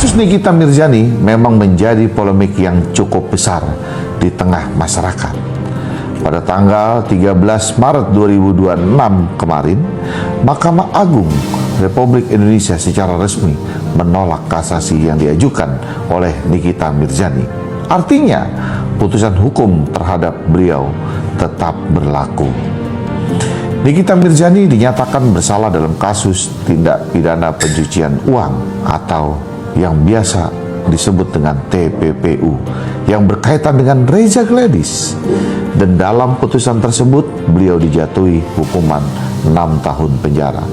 Kasus Nikita Mirzani memang menjadi polemik yang cukup besar di tengah masyarakat. Pada tanggal 13 Maret 2026 kemarin, Mahkamah Agung Republik Indonesia secara resmi menolak kasasi yang diajukan oleh Nikita Mirzani. Artinya, putusan hukum terhadap beliau tetap berlaku. Nikita Mirzani dinyatakan bersalah dalam kasus tindak pidana pencucian uang atau yang biasa disebut dengan TPPU yang berkaitan dengan Reza Gladys, dan dalam putusan tersebut beliau dijatuhi hukuman 6 tahun penjara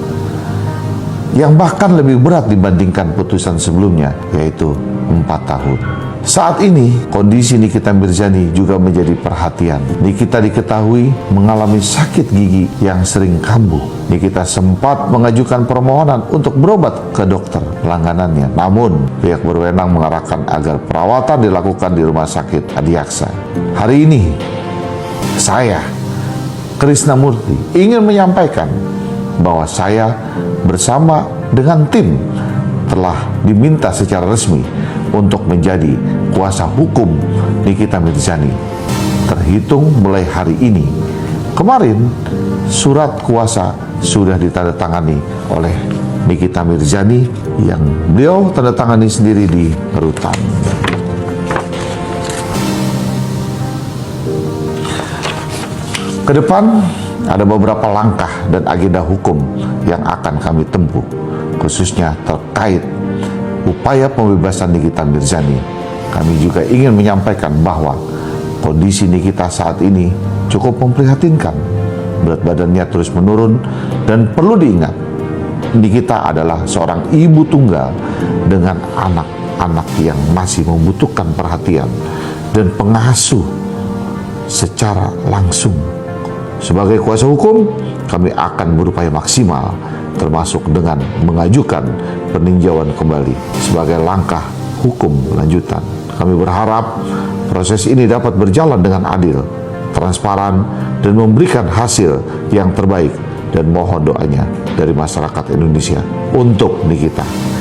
yang bahkan lebih berat dibandingkan putusan sebelumnya, yaitu 4 tahun. Saat ini, kondisi Nikita Mirzani juga menjadi perhatian. Nikita diketahui mengalami sakit gigi yang sering kambuh. Nikita sempat mengajukan permohonan untuk berobat ke dokter langganannya. Namun, pihak berwenang mengarahkan agar perawatan dilakukan di Rumah Sakit Adiaksa. Hari ini, saya, Krisnamurti, ingin menyampaikan bahwa saya bersama dengan tim telah diminta secara resmi untuk menjadi kuasa hukum Nikita Mirzani terhitung mulai hari ini. Kemarin surat kuasa sudah ditandatangani oleh Nikita Mirzani yang beliau tandatangani sendiri di rutan. Ke depan ada beberapa langkah dan agenda hukum yang akan kami tempuh, khususnya terkait upaya pembebasan Nikita Mirzani. Kami juga ingin menyampaikan bahwa kondisi Nikita saat ini cukup memprihatinkan. Berat badannya terus menurun dan perlu diingat, Nikita adalah seorang ibu tunggal dengan anak-anak yang masih membutuhkan perhatian dan pengasuh secara langsung. Sebagai kuasa hukum, kami akan berupaya maksimal, termasuk dengan mengajukan peninjauan kembali sebagai langkah hukum lanjutan. Kami berharap proses ini dapat berjalan dengan adil, transparan, dan memberikan hasil yang terbaik, dan mohon doanya dari masyarakat Indonesia untuk Nikita.